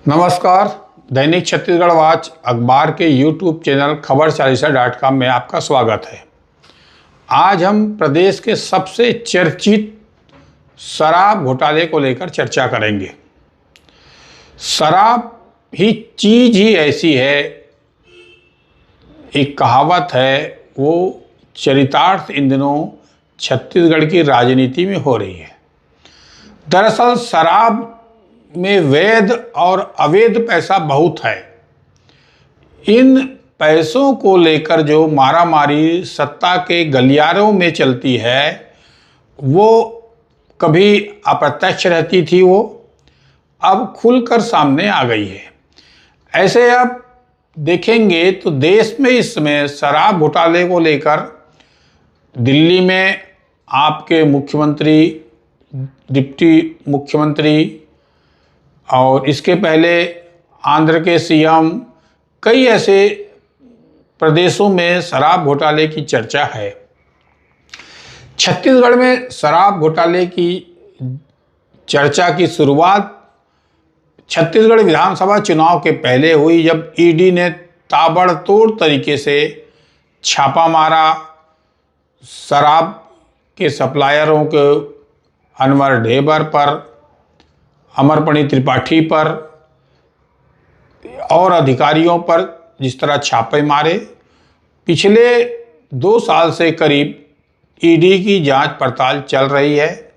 नमस्कार। दैनिक छत्तीसगढ़ वाच अखबार के यूट्यूब चैनल खबर चालीसा.com में आपका स्वागत है। आज हम प्रदेश के सबसे चर्चित शराब घोटाले को लेकर चर्चा करेंगे। शराब ही चीज ही ऐसी है, एक कहावत है, वो चरितार्थ इन दिनों छत्तीसगढ़ की राजनीति में हो रही है। दरअसल शराब में वैध और अवैध पैसा बहुत है। इन पैसों को लेकर जो मारामारी सत्ता के गलियारों में चलती है, वो कभी अप्रत्यक्ष रहती थी, वो अब खुलकर सामने आ गई है। ऐसे अब देखेंगे तो देश में इस समय शराब घोटाले को लेकर दिल्ली में आपके मुख्यमंत्री, डिप्टी मुख्यमंत्री और इसके पहले आंध्र के सीएम, कई ऐसे प्रदेशों में शराब घोटाले की चर्चा है। छत्तीसगढ़ में शराब घोटाले की चर्चा की शुरुआत छत्तीसगढ़ विधानसभा चुनाव के पहले हुई, जब ईडी ने ताबड़तोड़ तरीके से छापा मारा शराब के सप्लायरों के अनवर ढेबर पर, अमरपणी त्रिपाठी पर और अधिकारियों पर जिस तरह छापे मारे। पिछले 2 साल से करीब ईडी की जांच पड़ताल चल रही है।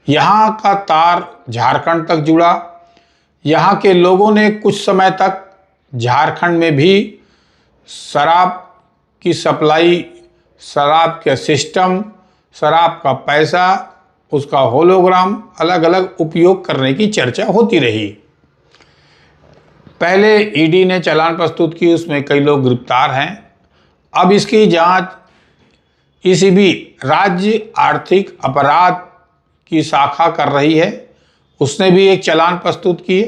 यहाँ का तार झारखंड तक जुड़ा। यहाँ के लोगों ने कुछ समय तक झारखंड में भी शराब की सप्लाई, शराब के सिस्टम, शराब का पैसा, उसका होलोग्राम अलग अलग उपयोग करने की चर्चा होती रही। पहले ईडी ने चालान प्रस्तुत की, उसमें कई लोग गिरफ्तार हैं। अब इसकी जांच ईसीबी राज्य आर्थिक अपराध की शाखा कर रही है। उसने भी एक चालान प्रस्तुत किए।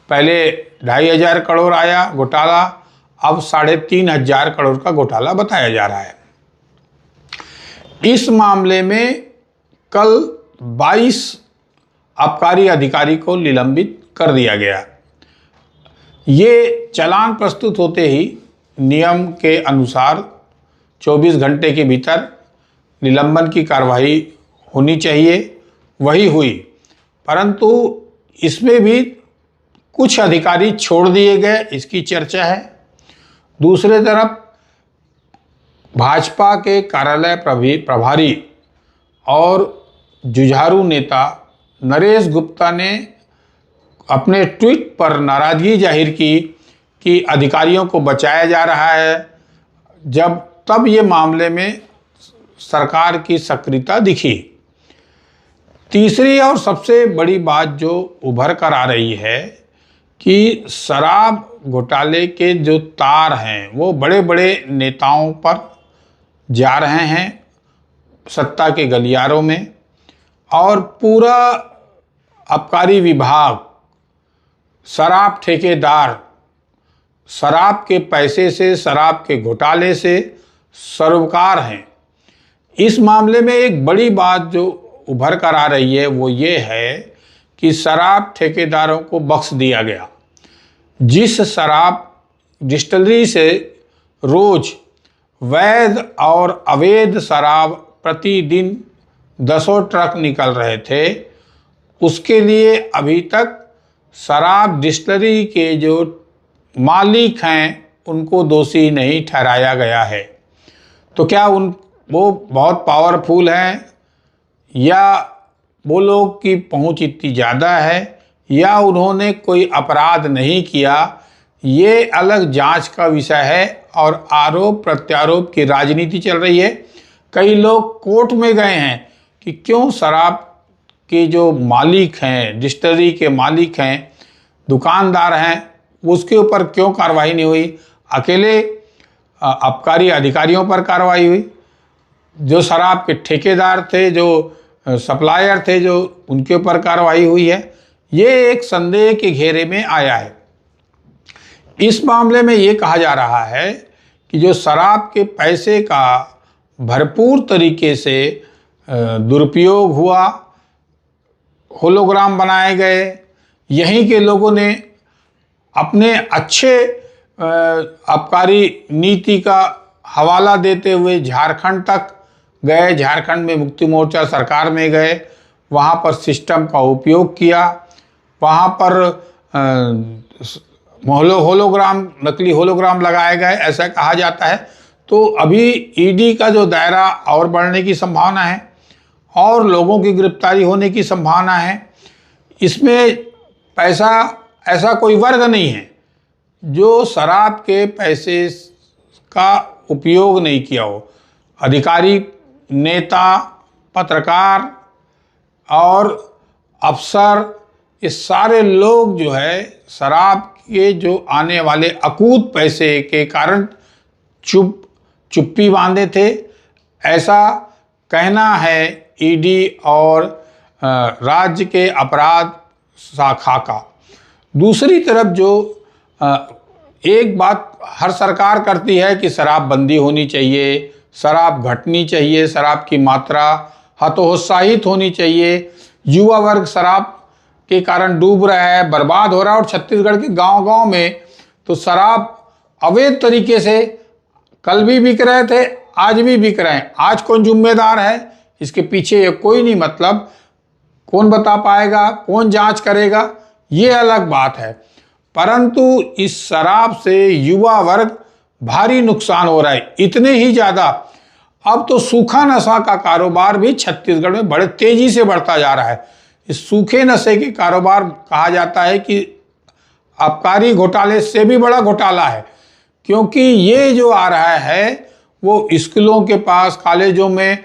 पहले 2,500 करोड़ आया घोटाला, अब 3,500 करोड़ का घोटाला बताया जा रहा है। इस मामले में कल 22 आबकारी अधिकारी को निलंबित कर दिया गया। ये चालान प्रस्तुत होते ही नियम के अनुसार 24 घंटे के भीतर निलंबन की कार्रवाई होनी चाहिए, वही हुई। परंतु इसमें भी कुछ अधिकारी छोड़ दिए गए, इसकी चर्चा है। दूसरे तरफ भाजपा के कार्यालय प्रभारी और जुझारू नेता नरेश गुप्ता ने अपने ट्वीट पर नाराजगी जाहिर की कि अधिकारियों को बचाया जा रहा है, तब ये मामले में सरकार की सक्रियता दिखी। तीसरी और सबसे बड़ी बात जो उभर कर आ रही है कि शराब घोटाले के जो तार हैं वो बड़े बड़े नेताओं पर जा रहे हैं सत्ता के गलियारों में, और पूरा आबकारी विभाग, शराब ठेकेदार, शराब के पैसे से, शराब के घोटाले से सरोकार हैं। इस मामले में एक बड़ी बात जो उभर कर आ रही है वो ये है कि शराब ठेकेदारों को बख्श दिया गया। जिस शराब डिस्टिलरी से रोज वैध और अवैध शराब प्रतिदिन 10 ट्रक निकल रहे थे, उसके लिए अभी तक शराब डिस्टिलरी के जो मालिक हैं उनको दोषी नहीं ठहराया गया है। तो क्या वो बहुत पावरफुल हैं, या वो लोग की पहुंच इतनी ज़्यादा है, या उन्होंने कोई अपराध नहीं किया, ये अलग जांच का विषय है। और आरोप प्रत्यारोप की राजनीति चल रही है। कई लोग कोर्ट में गए हैं कि क्यों शराब के जो मालिक हैं, डिस्टिलरी के मालिक हैं, दुकानदार हैं, उसके ऊपर क्यों कार्रवाई नहीं हुई। अकेले आबकारी अधिकारियों पर कार्रवाई हुई, जो शराब के ठेकेदार थे, जो सप्लायर थे, जो उनके ऊपर कार्रवाई हुई है। ये एक संदेह के घेरे में आया है। इस मामले में ये कहा जा रहा है कि जो शराब के पैसे का भरपूर तरीके से दुरुपयोग हुआ, होलोग्राम बनाए गए, यहीं के लोगों ने अपने अच्छे आबकारी नीति का हवाला देते हुए झारखंड तक गए, झारखंड में मुक्ति मोर्चा सरकार में गए, वहाँ पर सिस्टम का उपयोग किया, वहाँ पर होलोग्राम, नकली होलोग्राम लगाए गए, ऐसा कहा जाता है। तो अभी ईडी का जो दायरा और बढ़ने की संभावना है और लोगों की गिरफ्तारी होने की संभावना है। इसमें पैसा, ऐसा कोई वर्ग नहीं है जो शराब के पैसे का उपयोग नहीं किया हो। अधिकारी, नेता, पत्रकार और अफसर, ये सारे लोग जो है शराब के जो आने वाले अकूत पैसे के कारण चुप्पी बांधे थे, ऐसा कहना है ईडी और राज्य के अपराध शाखा का। दूसरी तरफ जो एक बात हर सरकार करती है कि शराबबंदी होनी चाहिए, शराब घटनी चाहिए, शराब की मात्रा हतोत्साहित होनी चाहिए, युवा वर्ग शराब के कारण डूब रहा है, बर्बाद हो रहा है। और छत्तीसगढ़ के गांव-गांव में तो शराब अवैध तरीके से कल भी बिक रहे थे, आज भी बिक रहे हैं। आज कौन जिम्मेदार है इसके पीछे, ये कोई नहीं, मतलब कौन बता पाएगा, कौन जांच करेगा, ये अलग बात है। परंतु इस शराब से युवा वर्ग भारी नुकसान हो रहा है, इतने ही ज़्यादा अब तो सूखा नशा का कारोबार भी छत्तीसगढ़ में बड़े तेजी से बढ़ता जा रहा है। इस सूखे नशे के कारोबार कहा जाता है कि आबकारी घोटाले से भी बड़ा घोटाला है, क्योंकि ये जो आ रहा है वो स्कूलों के पास, कॉलेजों में,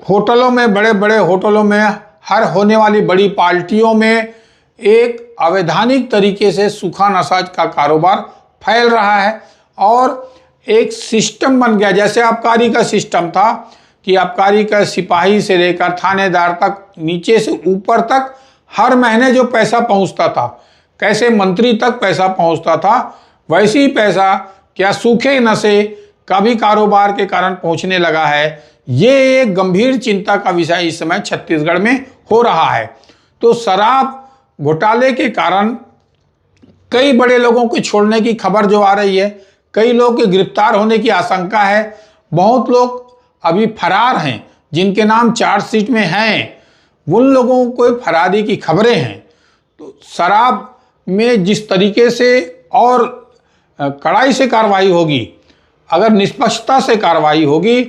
होटलों में, बड़े बड़े होटलों में, हर होने वाली बड़ी पार्टियों में एक अवैधानिक तरीके से सूखा नशा का कारोबार फैल रहा है और एक सिस्टम बन गया। जैसे आबकारी का सिस्टम था कि आबकारी का सिपाही से लेकर थानेदार तक, नीचे से ऊपर तक हर महीने जो पैसा पहुंचता था, कैसे मंत्री तक पैसा पहुंचता था, वैसे ही पैसा क्या सूखे नशे का भी कारोबार के कारण पहुंचने लगा है। ये एक गंभीर चिंता का विषय इस समय छत्तीसगढ़ में हो रहा है। तो शराब घोटाले के कारण कई बड़े लोगों को छोड़ने की खबर जो आ रही है, कई लोग के गिरफ्तार होने की आशंका है, बहुत लोग अभी फरार हैं जिनके नाम चार्जशीट में हैं, उन लोगों को फरारी की खबरें हैं। तो शराब में जिस तरीके से और कड़ाई से कार्रवाई होगी, अगर निष्पक्षता से कार्रवाई होगी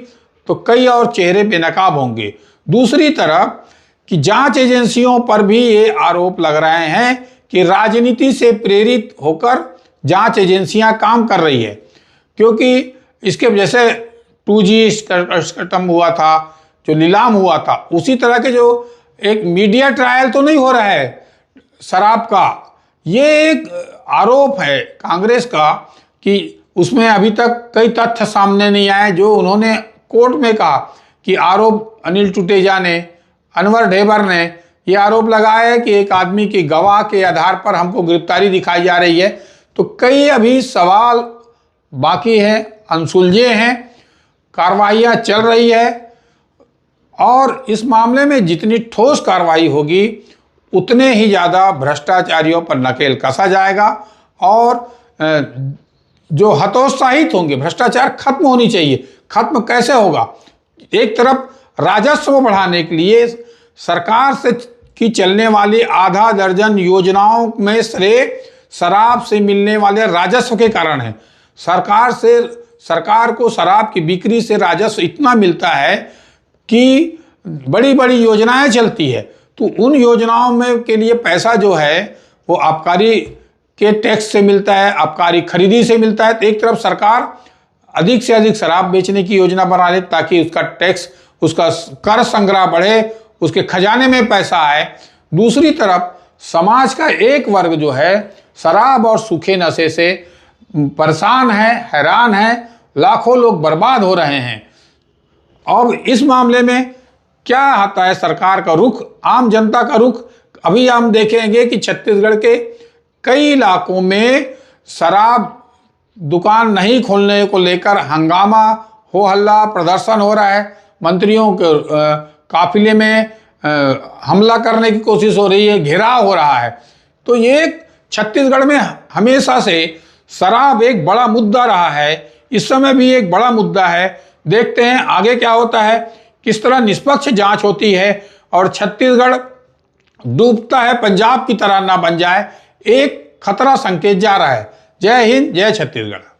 तो कई और चेहरे बेनकाब होंगे। दूसरी तरफ कि जांच एजेंसियों पर भी ये आरोप लग रहे हैं कि राजनीति से प्रेरित होकर जांच एजेंसियां काम कर रही है, क्योंकि इसके जैसे 2G स्कैम हुआ था, जो नीलाम हुआ था, उसी तरह के जो एक मीडिया ट्रायल तो नहीं हो रहा है शराब का। ये एक आरोप है कांग्रेस का कि उसमें अभी तक कई तथ्य सामने नहीं आए, जो उन्होंने कोर्ट में कहा कि आरोप अनिल टुटेजा ने, अनवर ढेबर ने ये आरोप लगाया है कि एक आदमी की गवाह के आधार पर हमको गिरफ्तारी दिखाई जा रही है। तो कई अभी सवाल बाकी हैं, अनसुलझे हैं, कार्रवाइयाँ चल रही है और इस मामले में जितनी ठोस कार्रवाई होगी उतने ही ज़्यादा भ्रष्टाचारियों पर नकेल कसा जाएगा और जो हतोत्साहित होंगे, भ्रष्टाचार खत्म होनी चाहिए। खत्म कैसे होगा? एक तरफ राजस्व बढ़ाने के लिए सरकार से की चलने वाली आधा दर्जन योजनाओं में श्रेय शराब से मिलने वाले राजस्व के कारण है। सरकार को शराब की बिक्री से राजस्व इतना मिलता है कि बड़ी बड़ी योजनाएं चलती है, तो उन योजनाओं में के लिए पैसा जो है वो आबकारी के टैक्स से मिलता है, आबकारी खरीदी से मिलता है। तो एक तरफ सरकार अधिक से अधिक शराब बेचने की योजना बना ले ताकि उसका टैक्स, उसका कर संग्रह बढ़े, उसके खजाने में पैसा आए। दूसरी तरफ समाज का एक वर्ग जो है शराब और सूखे नशे से परेशान है, हैरान है, लाखों लोग बर्बाद हो रहे हैं। अब इस मामले में क्या आता है सरकार का रुख, आम जनता का रुख? अभी हम देखेंगे कि छत्तीसगढ़ के कई इलाकों में शराब दुकान नहीं खोलने को लेकर हंगामा, हो हल्ला, प्रदर्शन हो रहा है। मंत्रियों के काफिले में हमला करने की कोशिश हो रही है, घेराव हो रहा है। तो ये छत्तीसगढ़ में हमेशा से शराब एक बड़ा मुद्दा रहा है, इस समय भी एक बड़ा मुद्दा है। देखते हैं आगे क्या होता है, किस तरह निष्पक्ष जांच होती है और छत्तीसगढ़ डूबता है पंजाब की तरह ना बन जाए, एक खतरा संकेत जा रहा है। जय हिंद, जय छत्तीसगढ़।